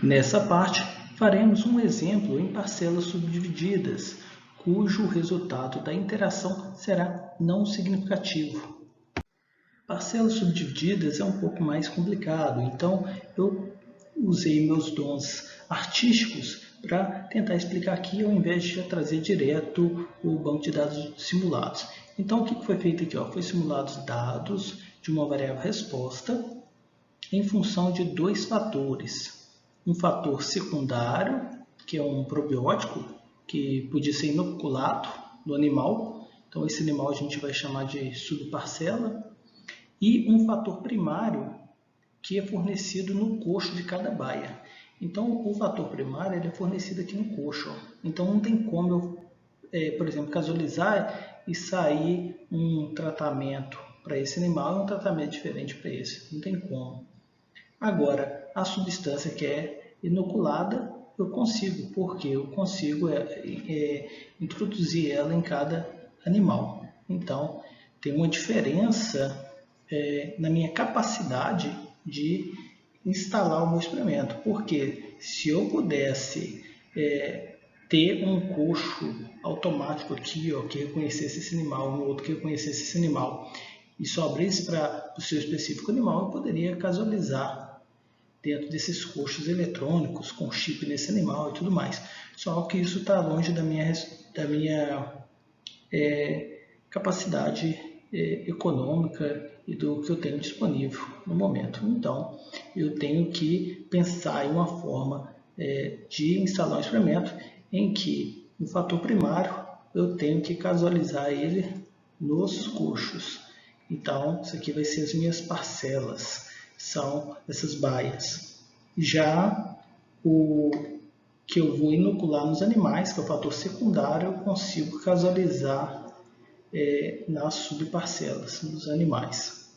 Nessa parte, faremos um exemplo em parcelas subdivididas, cujo resultado da interação será não significativo. Parcelas subdivididas é um pouco mais complicado, então eu usei meus dons artísticos para tentar explicar aqui, ao invés de já trazer direto o banco de dados simulados. Então, o que foi feito aqui? Foi simulados dados de uma variável resposta em função de dois fatores. Um fator secundário, que é um probiótico, que podia ser inoculado no animal. Então, esse animal a gente vai chamar de subparcela. E um fator primário, que é fornecido no coxo de cada baia. Então, o fator primário ele é fornecido aqui no coxo. Então, não tem como eu, por exemplo, casualizar e sair um tratamento para esse animal e um tratamento diferente para esse. Não tem como. Agora, a substância que é inoculada, eu consigo, porque eu consigo introduzir ela em cada animal. Então, tem uma diferença na minha capacidade de instalar o meu experimento. Porque se eu pudesse ter um coxo automático aqui, que reconhecesse esse animal, um outro que reconhecesse esse animal, e só abrisse para o seu específico animal, eu poderia casualizar dentro desses coxos eletrônicos com chip nesse animal e tudo mais. Só que isso está longe da minha capacidade econômica e do que eu tenho disponível no momento. Então, eu tenho que pensar em uma forma de instalar um experimento em que o fator primário eu tenho que casualizar ele nos coxos. Então, isso aqui vai ser as minhas parcelas, são essas baias. Já o que eu vou inocular nos animais, que é o fator secundário, eu consigo casualizar nas subparcelas dos animais.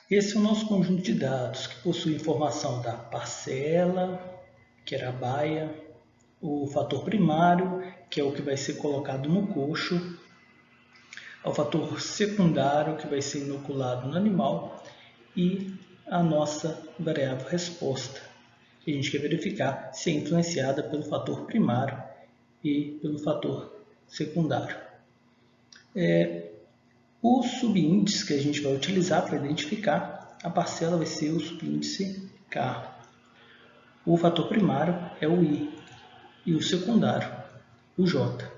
Esse é o nosso conjunto de dados, que possui informação da parcela, que era a baia, o fator primário, que é o que vai ser colocado no coxo, o fator secundário, que vai ser inoculado no animal, e a nossa variável resposta, que a gente quer verificar se é influenciada pelo fator primário e pelo fator secundário. O subíndice que a gente vai utilizar para identificar a parcela vai ser o subíndice K. O fator primário é o I e o secundário, o J.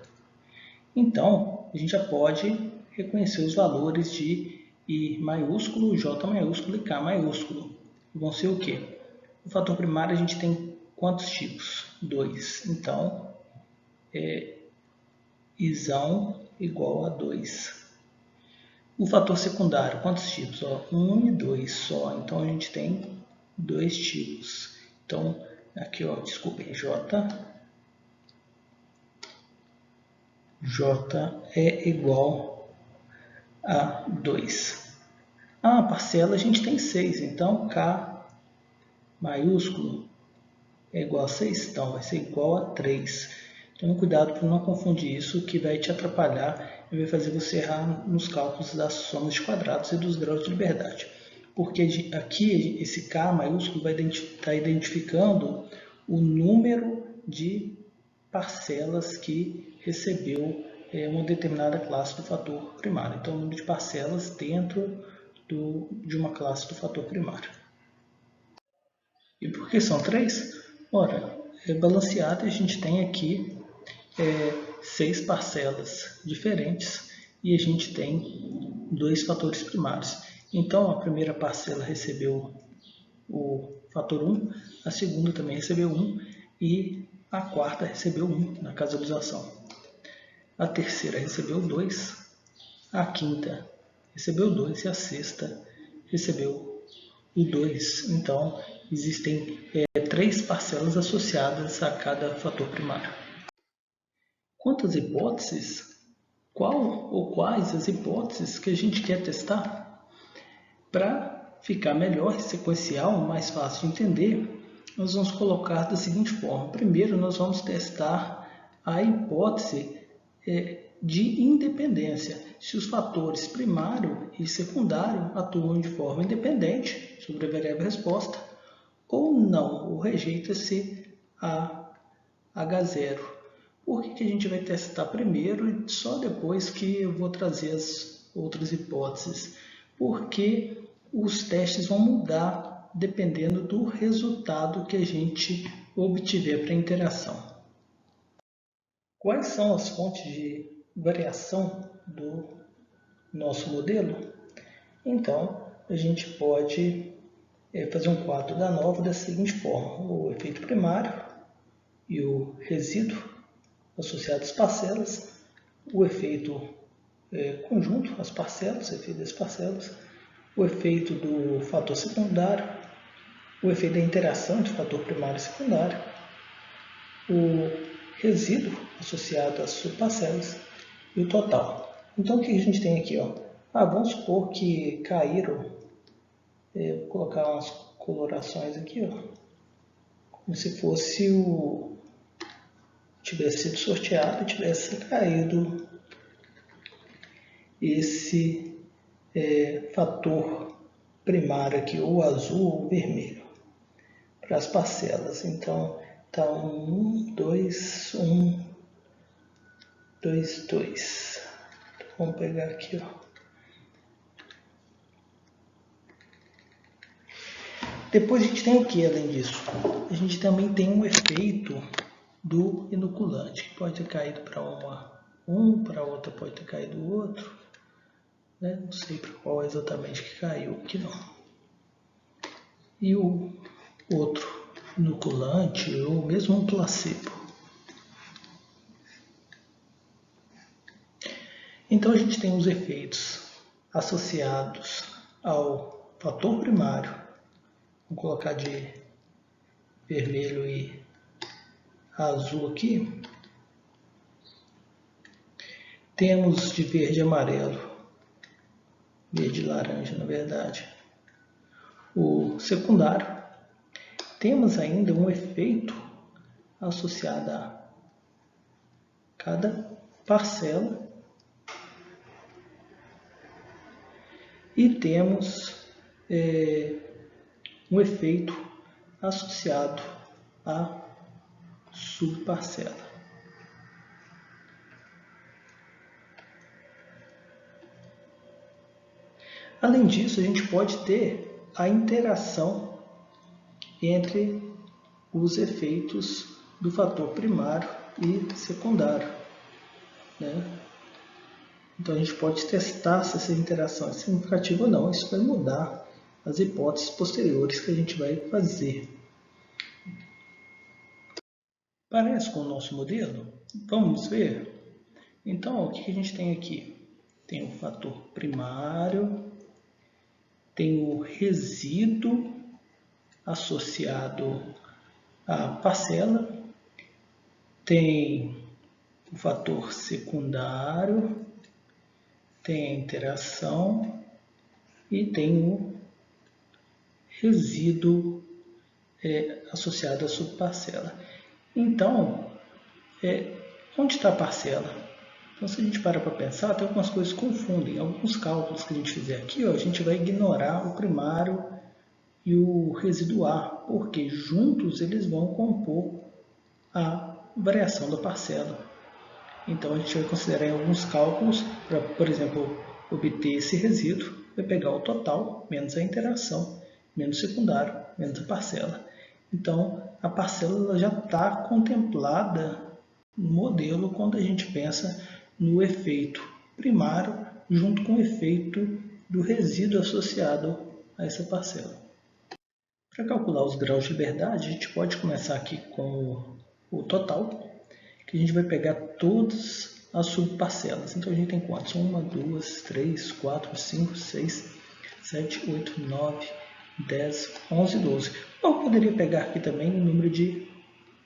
Então, a gente já pode reconhecer os valores de I maiúsculo, J maiúsculo e K maiúsculo. Vão ser o quê? O fator primário a gente tem quantos tipos? 2. Então, Isão igual a 2. O fator secundário, quantos tipos? 1 e 2 só. Então, a gente tem 2 tipos. Então, aqui, desculpem, J é igual a 2. A parcela a gente tem 6, então K maiúsculo é igual a 6, então vai ser igual a 3. Tome cuidado para não confundir isso, que vai te atrapalhar e vai fazer você errar nos cálculos das somas de quadrados e dos graus de liberdade. Porque aqui esse K maiúsculo vai estar identificando o número de parcelas que recebeu uma determinada classe do fator primário. Então, o número de parcelas dentro de uma classe do fator primário. E por que são 3? Ora, balanceado a gente tem aqui 6 parcelas diferentes e a gente tem 2 fatores primários. Então, a primeira parcela recebeu o fator 1, a segunda também recebeu 1 e a quarta recebeu 1 na casualização. A terceira recebeu 2, a quinta recebeu 2 e a sexta recebeu o 2. Então, existem 3 parcelas associadas a cada fator primário. Quantas hipóteses? Qual ou quais as hipóteses que a gente quer testar? Para ficar melhor e sequencial, mais fácil de entender, nós vamos colocar da seguinte forma. Primeiro, nós vamos testar a hipótese de independência. Se os fatores primário e secundário atuam de forma independente sobre a variável resposta, ou não, ou rejeita-se a H0. Por que a gente vai testar primeiro e só depois que eu vou trazer as outras hipóteses? Porque os testes vão mudar dependendo do resultado que a gente obtiver para a interação. Quais são as fontes de variação do nosso modelo? Então, a gente pode fazer um quadro da nova da seguinte forma: o efeito primário e o resíduo associado às parcelas, o efeito conjunto, as parcelas, o efeito das parcelas, o efeito do fator secundário, o efeito da interação entre fator primário e secundário, o resíduo associado às subparcelas e o total. Então, o que a gente tem aqui? Vamos supor que caíram, vou colocar umas colorações aqui, como se fosse tivesse sido sorteado e tivesse caído esse fator primário aqui, ou azul ou vermelho, para as parcelas. Então, está 1, 2, 1, 2, 2. Então, vamos pegar aqui, Depois a gente tem o que além disso? A gente também tem um efeito do inoculante, que pode ter caído para para outra pode ter caído o outro, né? Não sei para qual exatamente que caiu, aqui não. E o outro inoculante, ou mesmo um placebo. Então a gente tem os efeitos associados ao fator primário, vou colocar de vermelho e azul aqui. Temos de verde e amarelo, verde e laranja na verdade, o secundário. Temos ainda um efeito associado a cada parcela e temos um efeito associado à subparcela. Além disso, a gente pode ter a interação entre os efeitos do fator primário e secundário, né? Então a gente pode testar se essa interação é significativa ou não. Isso vai mudar as hipóteses posteriores que a gente vai fazer. Parece com o nosso modelo? Vamos ver? Então, o que a gente tem aqui? Tem o fator primário, tem o resíduo associado à parcela, tem o fator secundário, tem a interação e tem o resíduo associado à subparcela. Então, onde está a parcela? Então, se a gente para pensar, tem algumas coisas que confundem. Alguns cálculos que a gente fizer aqui, a gente vai ignorar o primário e o residuar, porque juntos eles vão compor a variação da parcela. Então, a gente vai considerar em alguns cálculos, para, por exemplo, obter esse resíduo, vai pegar o total, menos a interação, menos o secundário, menos a parcela. Então, a parcela ela já está contemplada no modelo quando a gente pensa no efeito primário junto com o efeito do resíduo associado a essa parcela. Para calcular os graus de liberdade, a gente pode começar aqui com o total, que a gente vai pegar todas as subparcelas. Então a gente tem quantos? 1, 2, 3, 4, 5, 6, 7, 8, 9, 10, 11, 12. Eu poderia pegar aqui também o número de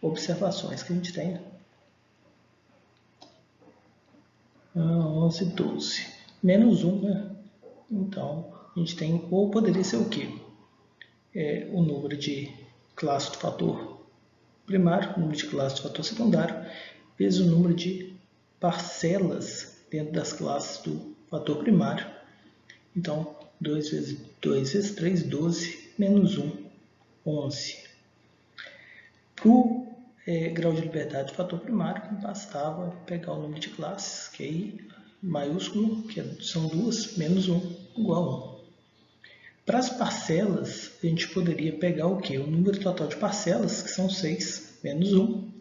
observações que a gente tem. 11, 12. Menos 1, né? Então, a gente tem, ou poderia ser o quê? O número de classe do fator primário, o número de classe do fator secundário, vezes o número de parcelas dentro das classes do fator primário. Então, 2 vezes 2 vezes 3, 12, menos 1, 11. Para o grau de liberdade do fator primário, bastava pegar o número de classes, que é I maiúsculo, que são 2, menos 1, igual a 1. Para as parcelas, a gente poderia pegar o quê? O número total de parcelas, que são 6, menos 1.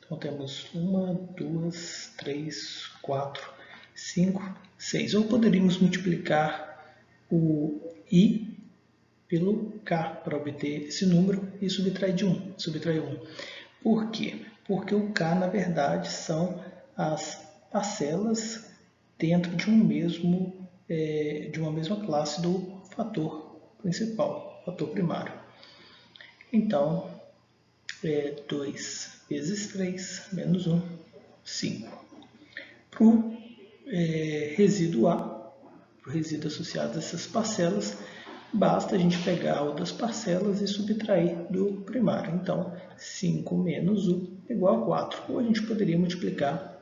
Então, temos 1, 2, 3, 4, 5, 6. Ou poderíamos multiplicar o I pelo K para obter esse número e subtrair 1. Por quê? Porque o K, na verdade, são as parcelas dentro de de uma mesma classe do fator principal, fator primário. Então, 2 vezes 3 menos 1, 5. Para o resíduo A, para o resíduo associado a essas parcelas, basta a gente pegar o das parcelas e subtrair do primário. Então, 5 menos 1 é igual a 4. Ou a gente poderia multiplicar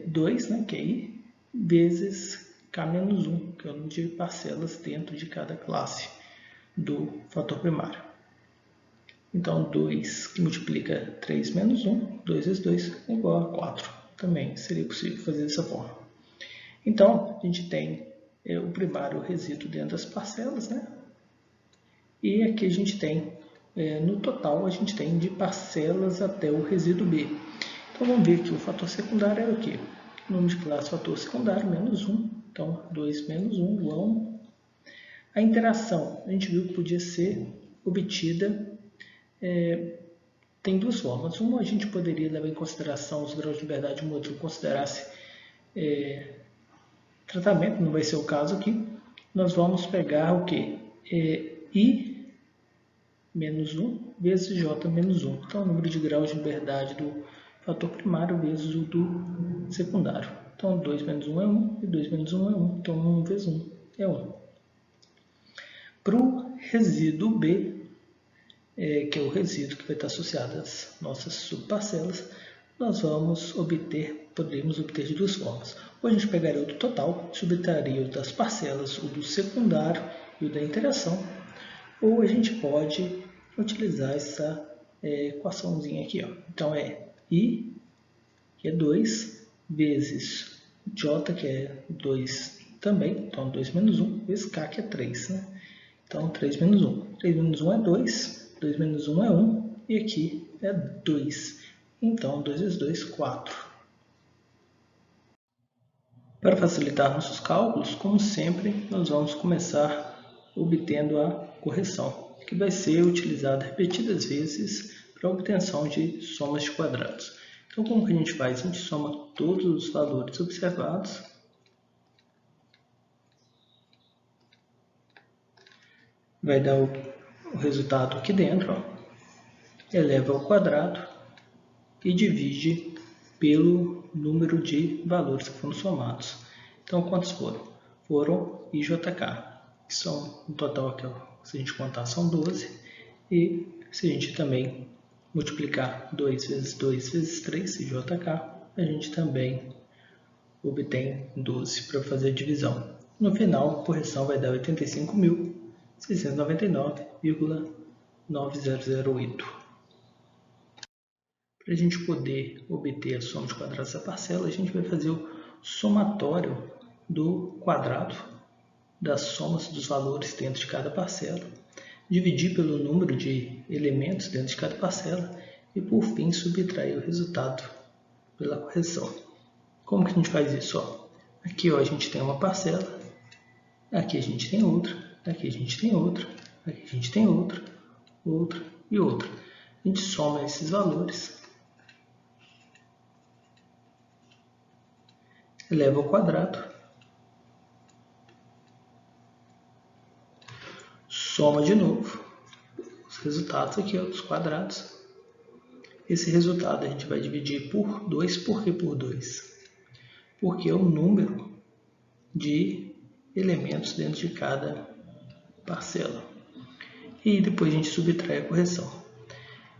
2, né, que é I, vezes K menos 1, que é o número de parcelas dentro de cada classe do fator primário. Então, 2 que multiplica 3 menos 1, 2 vezes 2 é igual a 4. Também seria possível fazer dessa forma. Então, a gente tem o primário, o resíduo dentro das parcelas, né? E aqui a gente tem, no total, a gente tem de parcelas até o resíduo B. Então, vamos ver que o fator secundário era o quê? Número de classe fator secundário, menos 1. Então, 2 menos 1 igual a 1. A interação, a gente viu que podia ser obtida, tem duas formas. Uma, a gente poderia levar em consideração os graus de liberdade, uma outra considerasse tratamento, não vai ser o caso aqui. Nós vamos pegar o quê? I menos 1 vezes J menos 1. Então, o número de graus de liberdade do fator primário vezes o do secundário. Então, 2 menos 1 é 1 e 2 menos 1 é 1. Então, 1 vezes 1 é 1. Para o resíduo B, que é o resíduo que vai estar associado às nossas subparcelas, nós poderíamos obter de duas formas. Ou a gente pegaria o do total, subtraria o das parcelas, o do secundário e o da interação, ou a gente pode utilizar essa equaçãozinha aqui. Ó. Então, I, que é 2, vezes J, que é 2 também, então 2 menos 1, vezes K, que é 3. Né? Então, 3 menos 1. 3 menos 1 é 2, 2 menos 1 é 1, e aqui é 2. Então, 2 vezes 2, 4. Para facilitar nossos cálculos, como sempre, nós vamos começar obtendo a correção, que vai ser utilizada repetidas vezes para a obtenção de somas de quadrados. Então, como que a gente faz? A gente soma todos os valores observados, vai dar o resultado aqui dentro, ó. Eleva ao quadrado e divide pelo número de valores que foram somados. Então, quantos foram? Foram IJK, que são, no total aqui, ó, se a gente contar, são 12. E se a gente também multiplicar 2 vezes 2 vezes 3, IJK, a gente também obtém 12 para fazer a divisão. No final, a correção vai dar 85.699,9008. Para a gente poder obter a soma de quadrados da parcela, a gente vai fazer o somatório do quadrado das somas dos valores dentro de cada parcela, dividir pelo número de elementos dentro de cada parcela e, por fim, subtrair o resultado pela correção. Como que a gente faz isso? Ó, aqui, ó, a gente tem uma parcela, aqui a gente tem outra, aqui a gente tem outra, aqui a gente tem outra, outra e outra. A gente soma esses valores, eleva ao quadrado, soma de novo os resultados aqui, ó, dos quadrados. Esse resultado a gente vai dividir por 2. Por que por 2? Porque é o número de elementos dentro de cada parcela. E depois a gente subtrai a correção.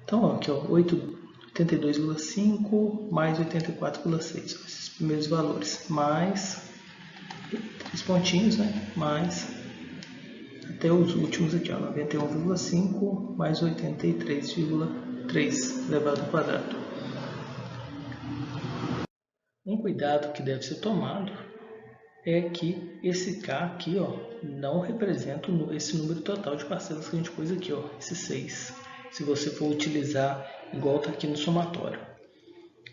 Então, ó, aqui, ó, 82,5 mais 84,6. Esses primeiros valores. Mais 3 pontinhos, né? Mais até os últimos aqui, 91,5 mais 83,3 elevado ao quadrado. Um cuidado que deve ser tomado é que esse K aqui não representa esse número total de parcelas que a gente pôs aqui, esse 6, se você for utilizar igual está aqui no somatório.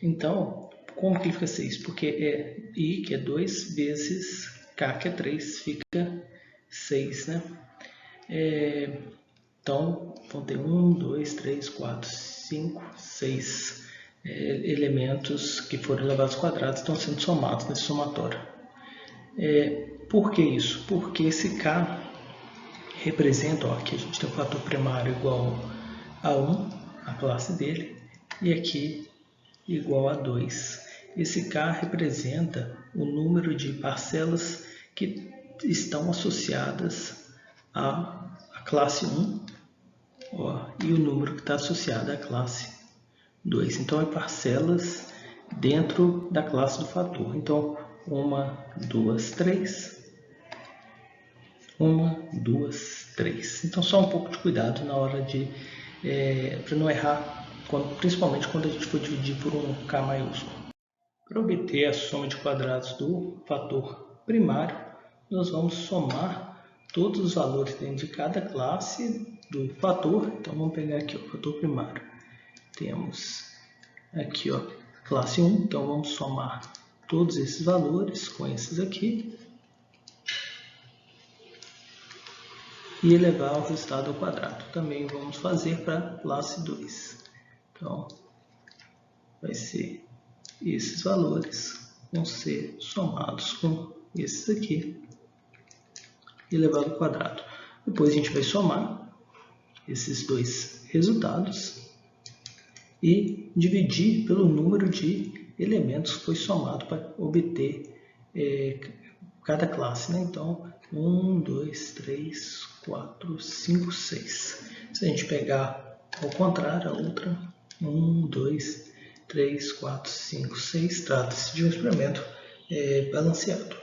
Então, como que fica 6? Porque é I, que é 2, vezes K, que é 3, fica 6, né? Então, vão ter 1, 2, 3, 4, 5, 6 elementos que foram elevados ao quadrado estão sendo somados nesse somatório. Por que isso? Porque esse K representa, aqui a gente tem o fator primário igual a 1, a classe dele, e aqui igual a 2. Esse K representa o número de parcelas que estão associadas à classe 1 e o número que está associado à classe 2. Então, é parcelas dentro da classe do fator. Então, 1, 2, 3. 1, 2, 3. Então, só um pouco de cuidado na hora de para não errar, principalmente quando a gente for dividir por um K maiúsculo. Para obter a soma de quadrados do fator primário, nós vamos somar todos os valores dentro de cada classe do fator. Então, vamos pegar aqui o fator primário. Temos aqui classe 1, então vamos somar todos esses valores com esses aqui e elevar o resultado ao quadrado. Também vamos fazer para classe 2. Então, vai ser esses valores vão ser somados com esses aqui e elevado ao quadrado. Depois a gente vai somar esses dois resultados e dividir pelo número de elementos que foi somado para obter cada classe, né? Então, 1, 2, 3, 4, 5, 6. Se a gente pegar ao contrário, a outra, 1, 2, 3, 4, 5, 6, trata-se de um experimento balanceado.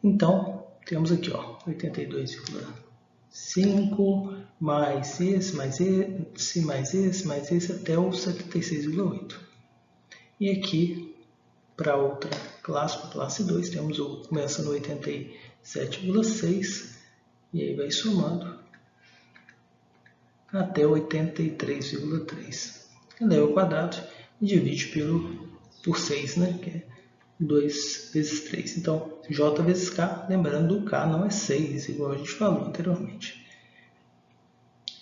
Então, temos aqui 82,5 mais esse, mais esse, mais esse, mais esse, até o 76,8. E aqui, para outra classe, para a classe 2, temos começa no 87,6 e aí vai somando até 83,3. Eleva ao quadrado e divide por 6, né? Que é 2 vezes 3. Então, J vezes K, lembrando, o K não é 6, igual a gente falou anteriormente.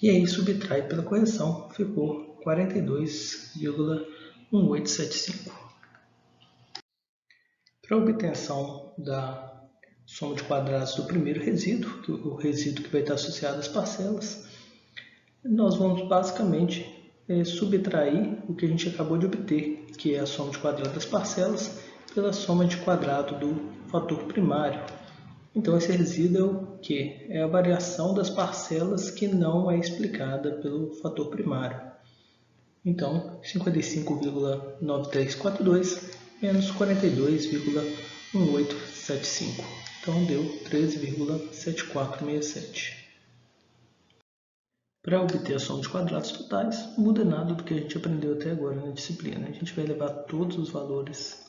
E aí subtrai pela correção, ficou 42,1875. Para a obtenção da soma de quadrados do primeiro resíduo, o resíduo que vai estar associado às parcelas, nós vamos basicamente subtrair o que a gente acabou de obter, que é a soma de quadrado das parcelas, pela soma de quadrado do fator primário. Então, esse resíduo é o quê? É a variação das parcelas que não é explicada pelo fator primário. Então, 55,9342 menos 42,1875. Então, deu 13,7467. Para obter a soma de quadrados totais, não muda nada do que a gente aprendeu até agora na disciplina. A gente vai levar todos os valores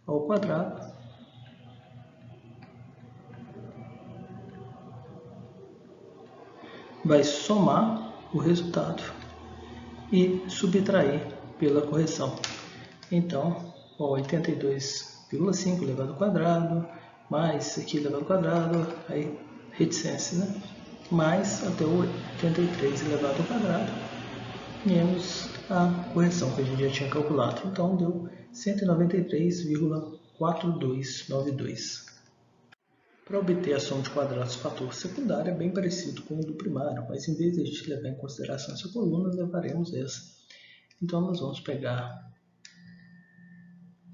ao quadrado vai somar o resultado e subtrair pela correção. Então, 82,5 elevado ao quadrado, mais isso aqui elevado ao quadrado, aí reticência, né? Mais até o 83 elevado ao quadrado, menos a correção que a gente já tinha calculado. Então, deu 193,4292. Para obter a soma de quadrados do fator secundário é bem parecido com o do primário, mas em vez de a gente levar em consideração essa coluna, levaremos essa. Então, nós vamos pegar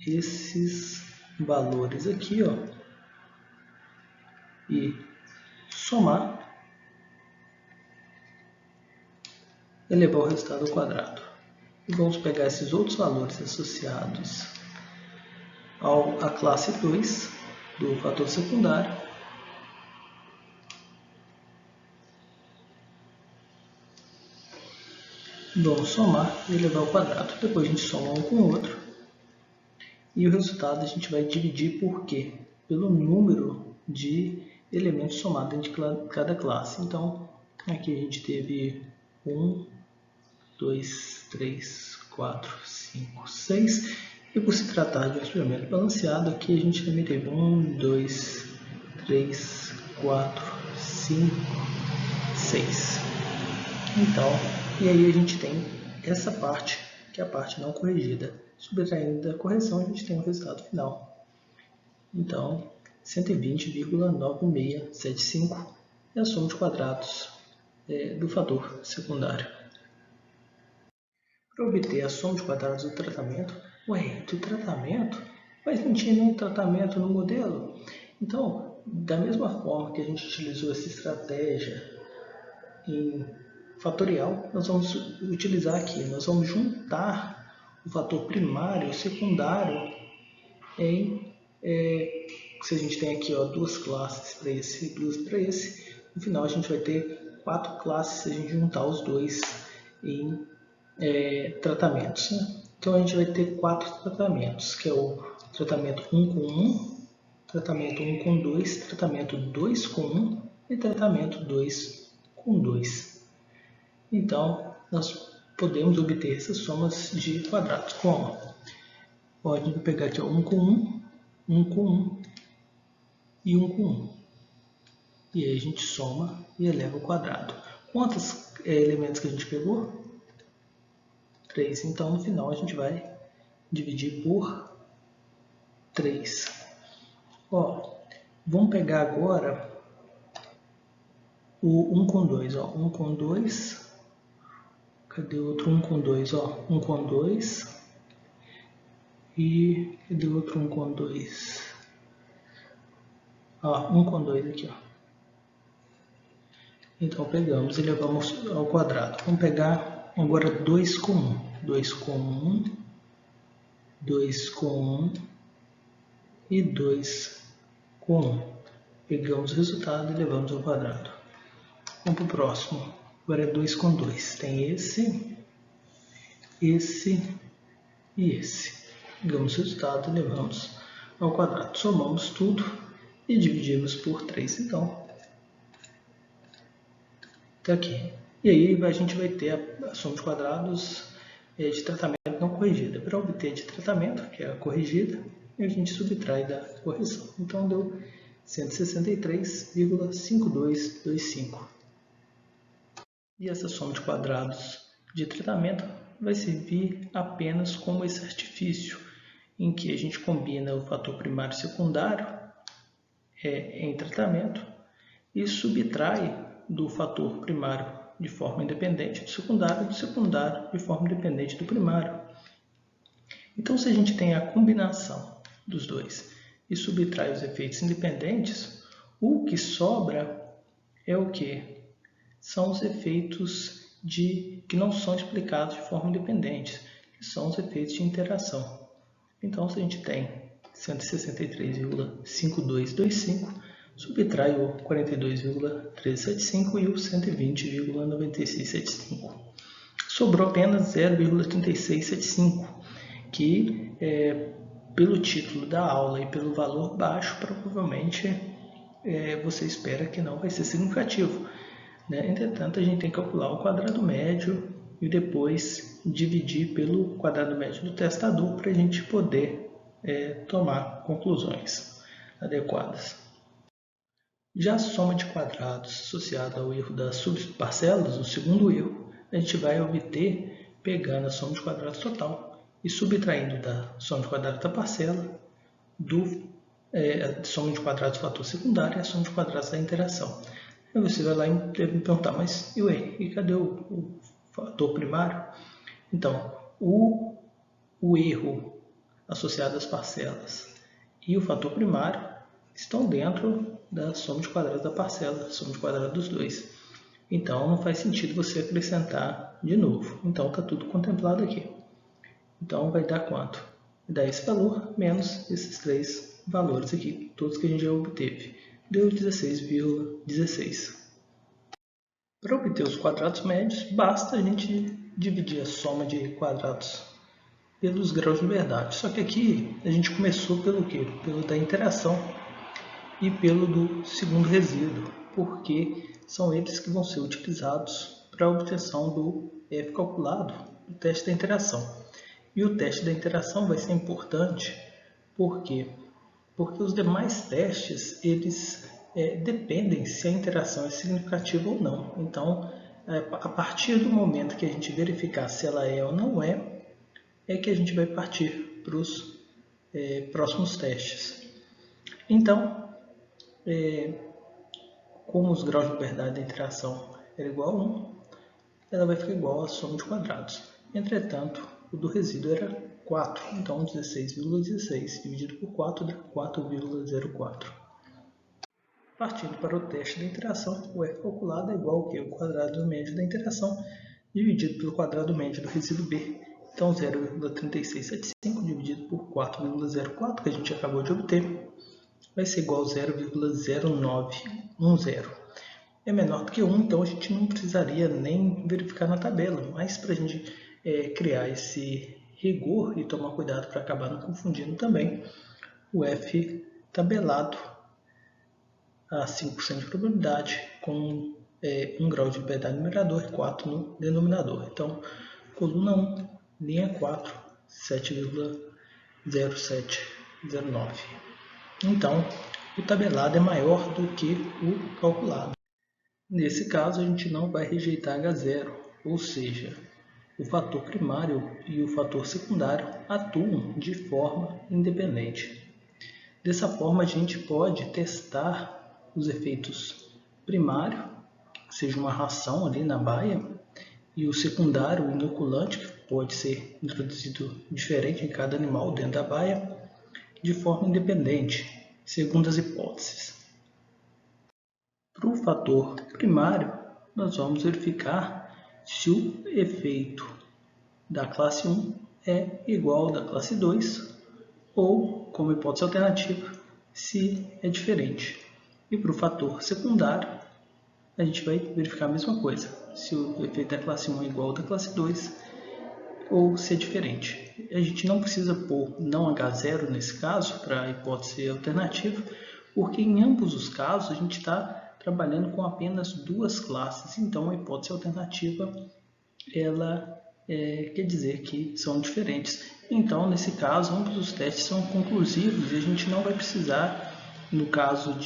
esses valores aqui, e somar, elevar o resultado ao quadrado. E vamos pegar esses outros valores associados à classe 2 do fator secundário Vamos somar e elevar ao quadrado. Depois a gente soma um com o outro. E o resultado a gente vai dividir por quê? Pelo número de elementos somados entre cada classe. Então, aqui a gente teve 1, 2, 3, 4, 5, 6. E por se tratar de um experimento balanceado, aqui a gente também teve 1, 2, 3, 4, 5, 6. Então, e aí a gente tem essa parte, que é a parte não corrigida. Subtraindo da correção, a gente tem o resultado final. Então, 120,9675 é a soma de quadrados do fator secundário. Para obter a soma de quadrados do tratamento, do tratamento? Mas não tinha nenhum tratamento no modelo. Então, da mesma forma que a gente utilizou essa estratégia em fatorial, nós vamos utilizar aqui. Nós vamos juntar o fator primário e secundário em... se a gente tem aqui duas classes para esse e duas para esse, no final a gente vai ter 4 classes se a gente juntar os dois em tratamentos. Né? Então a gente vai ter 4 tratamentos, que é o tratamento 1 com 1, tratamento 1 com 2, tratamento 2 com 1 e tratamento 2 com 2. Então nós podemos obter essas somas de quadrados. Como? A gente vai pegar aqui 1 com 1, 1 com 1 e 1 com 1. E aí a gente soma e eleva ao quadrado. Quantos elementos que a gente pegou? 3. Então, no final, a gente vai dividir por 3. Vamos pegar agora o 1 com 2. 1 com 2. Cadê o outro 1 com 2? 1 com 2. E cadê o outro 1 com 2? 1 com 2 aqui. Então, pegamos e levamos ao quadrado. Vamos pegar agora 2 com 1. 2 com 1, 2 com 1 e 2 com 1. Pegamos o resultado e levamos ao quadrado. Vamos para o próximo. Agora é 2 com 2. Tem esse e esse. Pegamos o resultado e levamos ao quadrado. Somamos tudo e dividimos por 3. Então, está aqui. E aí a gente vai ter a soma de quadrados de tratamento não corrigida. Para obter de tratamento, que é a corrigida, a gente subtrai da correção. Então deu 163,5225. E essa soma de quadrados de tratamento vai servir apenas como esse artifício em que a gente combina o fator primário e secundário em tratamento e subtrai do fator primário de forma independente do secundário de forma independente do primário. Então, se a gente tem a combinação dos dois e subtrai os efeitos independentes, o que sobra é o quê? São os efeitos que não são explicados de forma independente, que são os efeitos de interação. Então, se a gente tem 163,5225, subtrai o 42,375 e o 120,9675. Sobrou apenas 0,3675, que pelo título da aula e pelo valor baixo, provavelmente você espera que não vai ser significativo. Né? Entretanto, a gente tem que calcular o quadrado médio e depois dividir pelo quadrado médio do testador para a gente poder tomar conclusões adequadas. Já a soma de quadrados associada ao erro das subparcelas, o segundo erro, a gente vai obter pegando a soma de quadrados total e subtraindo da soma de quadrados da parcela a soma de quadrados do fator secundário e a soma de quadrados da interação. Aí você vai lá e deve me perguntar, mas e cadê o fator primário? Então, o erro associado às parcelas e o fator primário estão dentro da soma de quadrados da parcela, soma de quadrados dos dois. Então, não faz sentido você acrescentar de novo. Então, está tudo contemplado aqui. Então, vai dar quanto? Vai dar esse valor menos esses 3 valores aqui, todos que a gente já obteve. Deu 16,16. Para obter os quadrados médios, basta a gente dividir a soma de quadrados pelos graus de liberdade. Só que aqui a gente começou pelo quê? Pelo da interação e pelo do segundo resíduo, porque são eles que vão ser utilizados para a obtenção do F calculado do teste da interação. E o teste da interação vai ser importante porque os demais testes eles dependem se a interação é significativa ou não. Então, a partir do momento que a gente verificar se ela é ou não é que a gente vai partir para os próximos testes. Então, como os graus de liberdade da interação era igual a 1, ela vai ficar igual à soma de quadrados. Entretanto, o do resíduo era 4, então 16,16 dividido por 4 dá 4,04. Partindo para o teste da interação, o F calculado é igual ao que? O quadrado médio da interação dividido pelo quadrado médio do resíduo B. Então 0,3675 dividido por 4,04 que a gente acabou de obter vai ser igual a 0,0910. É menor do que 1, então a gente não precisaria nem verificar na tabela, mas para a gente criar esse rigor e tomar cuidado para acabar não confundindo também, o F tabelado a 5% de probabilidade com 1 grau de liberdade no numerador e 4 no denominador. Então, coluna 1, linha 4, 7,0709. Então, o tabelado é maior do que o calculado. Nesse caso, a gente não vai rejeitar H0, ou seja, o fator primário e o fator secundário atuam de forma independente. Dessa forma, a gente pode testar os efeitos primário, seja uma ração ali na baia, e o secundário, o inoculante, que pode ser introduzido diferente em cada animal dentro da baia, de forma independente, segundo as hipóteses. Para o fator primário, nós vamos verificar se o efeito da classe 1 é igual ao da classe 2 ou, como hipótese alternativa, se é diferente. E para o fator secundário, a gente vai verificar a mesma coisa, se o efeito da classe 1 é igual ao da classe 2 ou se é diferente. A gente não precisa pôr não H0 nesse caso, para a hipótese alternativa, porque em ambos os casos a gente está trabalhando com apenas duas classes, então a hipótese alternativa ela quer dizer que são diferentes. Então, nesse caso, ambos os testes são conclusivos e a gente não vai precisar, no caso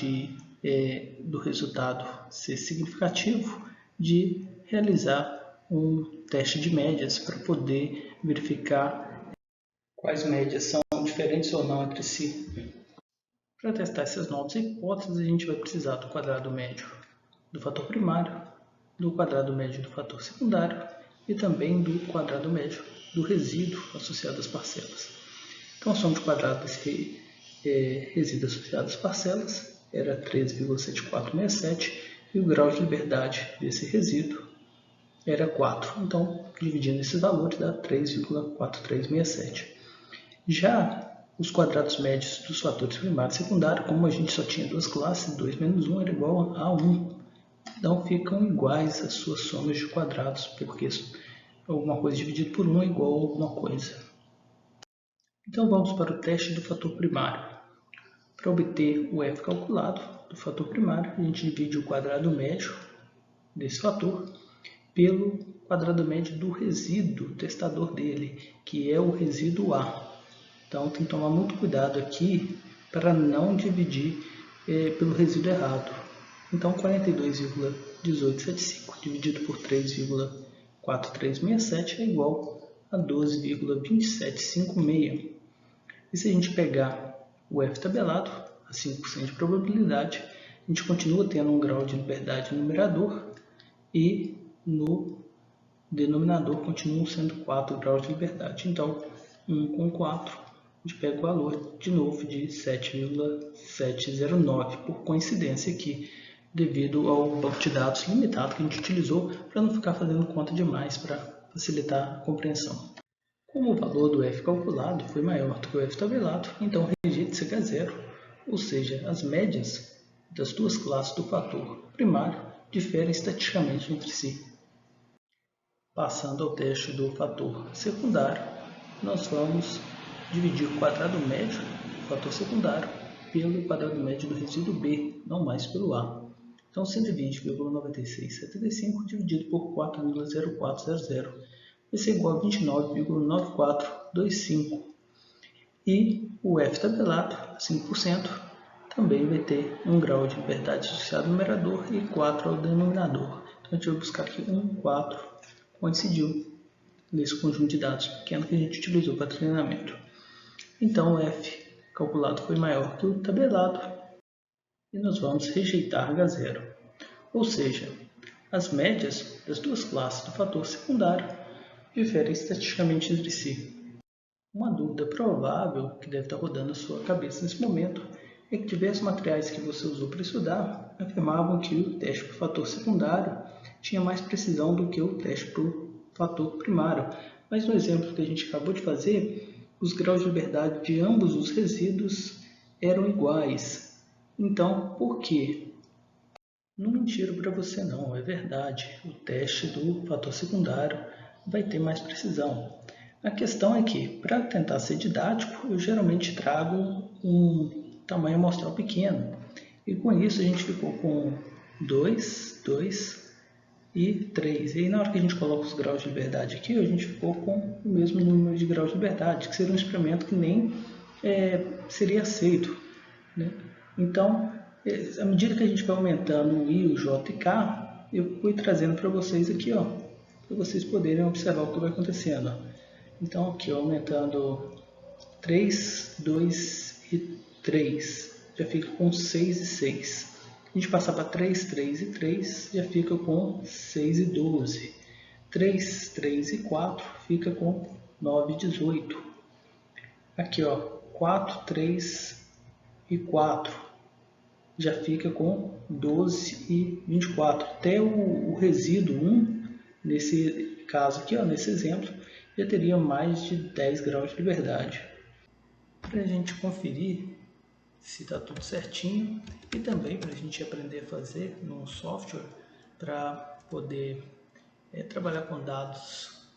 do resultado ser significativo, de realizar um teste de médias para poder verificar quais médias são diferentes ou não entre si. Para testar essas novas hipóteses, a gente vai precisar do quadrado médio do fator primário, do quadrado médio do fator secundário e também do quadrado médio do resíduo associado às parcelas. Então, a soma de quadrado desse resíduo associado às parcelas era 13,7467 e o grau de liberdade desse resíduo era 4. Então, dividindo esses valores dá 3,4367. Já os quadrados médios dos fatores primário e secundário, como a gente só tinha duas classes, 2 menos 1 era igual a 1. Então ficam iguais as suas somas de quadrados, porque alguma coisa dividido por 1 é igual a alguma coisa. Então vamos para o teste do fator primário. Para obter o F calculado do fator primário, a gente divide o quadrado médio desse fator pelo quadrado médio do resíduo testador dele, que é o resíduo A. Então tem que tomar muito cuidado aqui para não dividir pelo resíduo errado. Então 42,1875 dividido por 3,4367 é igual a 12,2756. E se a gente pegar o F tabelado, a 5% de probabilidade, a gente continua tendo um grau de liberdade no numerador e no denominador continuam sendo 4 graus de liberdade. Então 1 com 4. A gente pega o valor de novo de 7,709, por coincidência aqui, devido ao banco de dados limitado que a gente utilizou para não ficar fazendo conta demais para facilitar a compreensão. Como o valor do F calculado foi maior do que o F tabelado, então rejeita-se H0, ou seja, as médias das duas classes do fator primário diferem estatisticamente entre si. Passando ao teste do fator secundário, nós vamos dividir o quadrado médio do fator secundário pelo quadrado médio do resíduo B, não mais pelo A. Então, 120,9675 dividido por 4,0400 vai ser igual a 29,9425. E o F tabelado, 5%, também vai ter 1 grau de liberdade associado ao numerador e 4 ao denominador. Então, a gente vai buscar aqui 1, 4, coincidiu nesse conjunto de dados pequeno que a gente utilizou para treinamento. Então, o F calculado foi maior que o tabelado e nós vamos rejeitar H0. Ou seja, as médias das duas classes do fator secundário diferem estatisticamente entre si. Uma dúvida provável que deve estar rodando na sua cabeça nesse momento é que diversos materiais que você usou para estudar afirmavam que o teste para o fator secundário tinha mais precisão do que o teste para o fator primário. Mas no exemplo que a gente acabou de fazer, os graus de liberdade de ambos os resíduos eram iguais. Então, por quê? Não mentiro para você não, é verdade. O teste do fator secundário vai ter mais precisão. A questão é que, para tentar ser didático, eu geralmente trago um tamanho amostral pequeno. E com isso a gente ficou com 2, 2 e 3. E aí na hora que a gente coloca os graus de liberdade aqui, a gente ficou com o mesmo número de graus de liberdade, que seria um experimento que nem seria aceito, né? Então, à medida que a gente vai aumentando o I, o J e K, eu fui trazendo para vocês aqui, ó, para vocês poderem observar o que vai acontecendo. Então, aqui, ó, aumentando 3, 2 e 3, já fica com 6 e 6. A gente passar para 3, 3 e 3, já fica com 6 e 12. 3, 3 e 4 fica com 9 e 18. Aqui, ó, 4, 3 e 4 já fica com 12 e 24. Até o resíduo 1, nesse caso aqui, ó, nesse exemplo, já teria mais de 10 graus de liberdade. Para a gente conferir se está tudo certinho e também para a gente aprender a fazer no software para poder trabalhar com dados,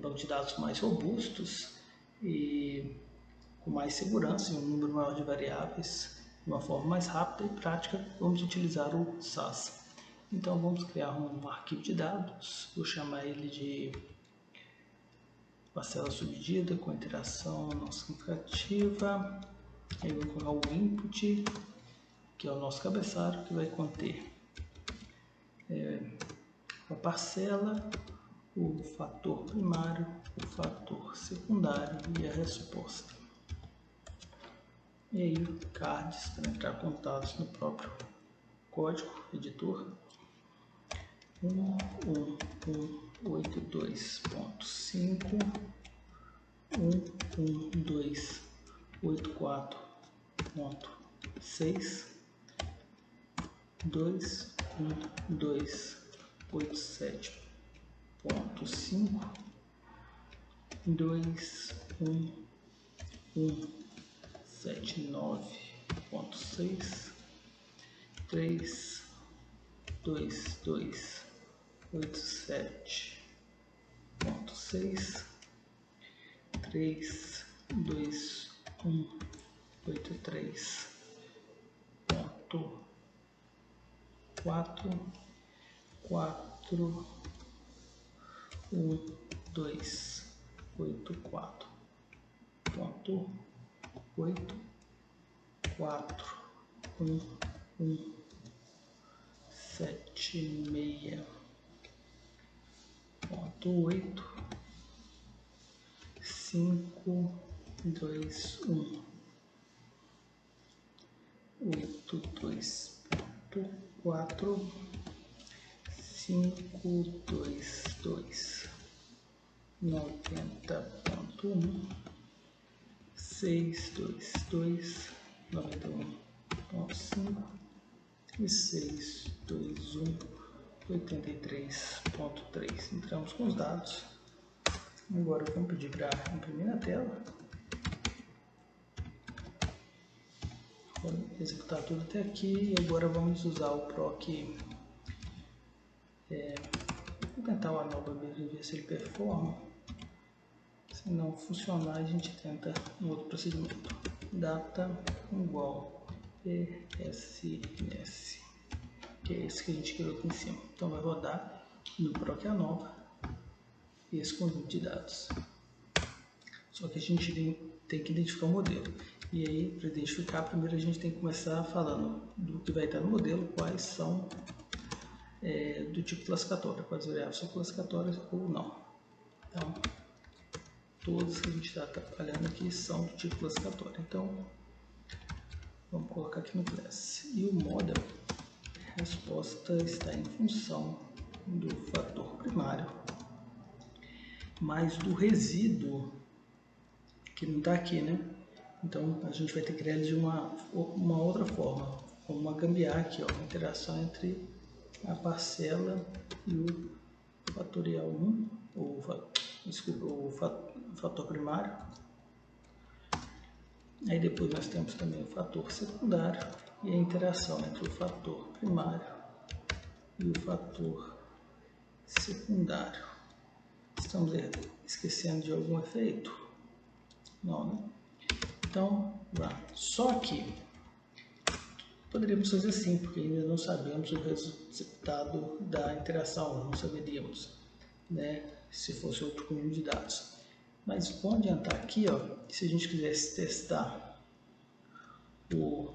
banco de dados mais robustos e com mais segurança e um número maior de variáveis, de uma forma mais rápida e prática, vamos utilizar o SAS. Então vamos criar um arquivo de dados, vou chamar ele de parcela subdivida com interação não significativa. Aí vou colocar o input, que é o nosso cabeçalho, que vai conter a parcela, o fator primário, o fator secundário e a resposta. E aí cards para entrar contados no próprio código editor. 1.1.82.5 1.1.2.84.6 2.1.2.87.5 2.1.1.79.6 3.2.2.87.6 3.2.2.84.1.76.8 5.2.1 82.4 5.2.2 90.1 6.2.2 91.5 e 6.2.1 83.3. Entramos com os dados. Agora vamos pedir para imprimir na tela. Vamos executar tudo até aqui e agora vamos usar o proc Vou tentar o ANOVA mesmo e ver se ele performa. Se não funcionar, a gente tenta um outro procedimento. Data igual PSS, que é esse que a gente criou aqui em cima. Então vai rodar no PROC ANOVA esse conjunto de dados. Só que a gente tem que identificar o modelo. E aí, para identificar, primeiro a gente tem que começar falando do que vai estar no modelo, quais são do tipo classificatório, quais variáveis são classificatórias ou não. Então, todas que a gente está trabalhando aqui são do tipo classificatório. Então, vamos colocar aqui no class. E o model, a resposta está em função do fator primário mais do resíduo, que não está aqui, né? Então, a gente vai ter que criar ele de uma outra forma, como uma gambiarra aqui, ó, uma interação entre a parcela e o fatorial 1, o fator primário. Aí depois nós temos também o fator secundário e a interação entre o fator primário e o fator secundário. Estamos esquecendo de algum efeito? Não, né? Então, só que poderíamos fazer assim, porque ainda não sabemos o resultado da interação, não saberíamos, né, se fosse outro conjunto de dados. Mas vamos adiantar aqui, ó, que se a gente quisesse testar o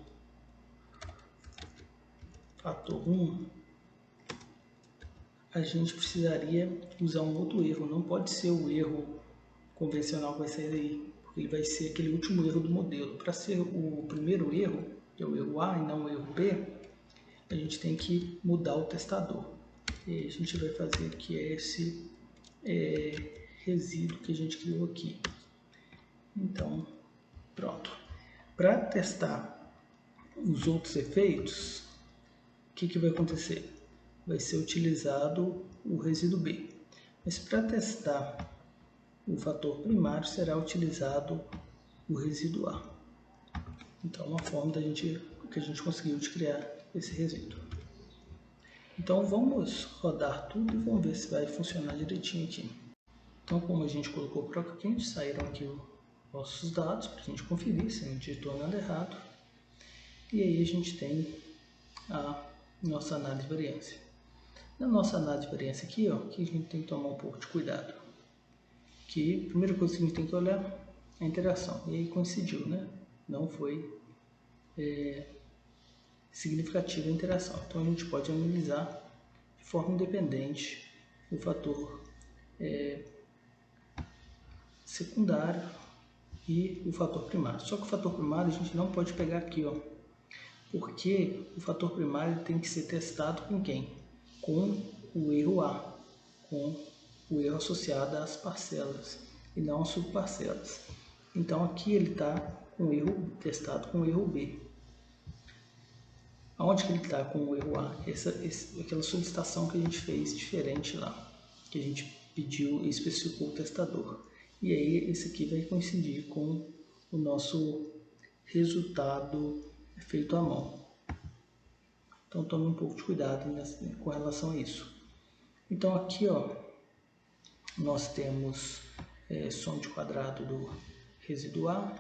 fator 1, a gente precisaria usar um outro erro. Não pode ser o erro convencional que vai sair daí, porque ele vai ser aquele último erro do modelo. Para ser o primeiro erro, que é o erro A e não o erro B, a gente tem que mudar o testador. E a gente vai fazer que é esse resíduo que a gente criou aqui. Então, pronto. Para testar os outros efeitos, o que vai acontecer? Vai ser utilizado o resíduo B. Mas para testar o fator primário, será utilizado o resíduo A. Então, uma forma que a gente conseguiu de criar esse resíduo. Então, vamos rodar tudo e vamos ver se vai funcionar direitinho aqui. Então, como a gente colocou o PROC quente, saíram aqui os nossos dados para a gente conferir se não digitou nada errado. E aí a gente tem a nossa análise de variância. Na nossa análise de variância aqui, ó, que a gente tem que tomar um pouco de cuidado. Que a primeira coisa que a gente tem que olhar é a interação. E aí coincidiu, né? Não foi significativa a interação. Então a gente pode analisar de forma independente o fator secundário e o fator primário. Só que o fator primário a gente não pode pegar aqui, ó, porque o fator primário tem que ser testado com quem? Com o erro A, com o erro associado às parcelas e não às subparcelas. Então aqui ele está com o erro testado com o erro B. Aonde que ele está com o erro A? Aquela solicitação que a gente fez diferente lá, que a gente pediu e especificou o testador. E aí esse aqui vai coincidir com o nosso resultado feito à mão. Então tome um pouco de cuidado com relação a isso. Então aqui, ó, nós temos som de quadrado do resíduo A.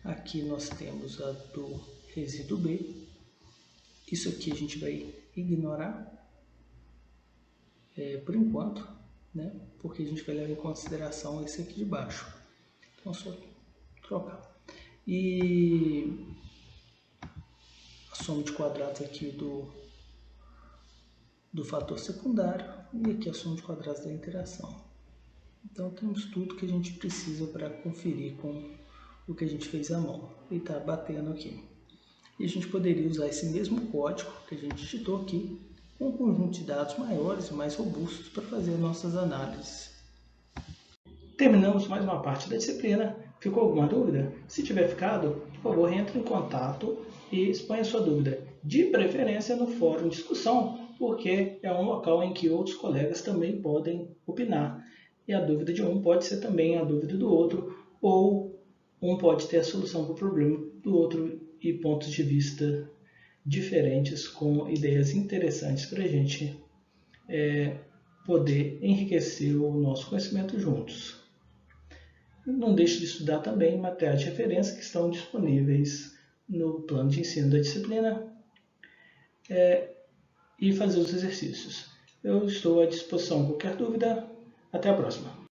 Aqui nós temos a do resíduo B. Isso aqui a gente vai ignorar por enquanto, né? Porque a gente vai levar em consideração esse aqui de baixo. Então é só trocar. E a soma de quadrados aqui do fator secundário e aqui a soma de quadrados da interação. Então temos tudo que a gente precisa para conferir com o que a gente fez à mão. E está batendo aqui. E a gente poderia usar esse mesmo código que a gente digitou aqui com um conjunto de dados maiores e mais robustos para fazer nossas análises. Terminamos mais uma parte da disciplina. Ficou alguma dúvida? Se tiver ficado, por favor, entre em contato e exponha sua dúvida, de preferência no fórum de discussão, porque é um local em que outros colegas também podem opinar. E a dúvida de um pode ser também a dúvida do outro, ou um pode ter a solução para o problema do outro e pontos de vista diferentes com ideias interessantes para a gente poder enriquecer o nosso conhecimento juntos. Não deixe de estudar também materiais de referência que estão disponíveis no plano de ensino da disciplina e fazer os exercícios. Eu estou à disposição. Qualquer dúvida, até a próxima.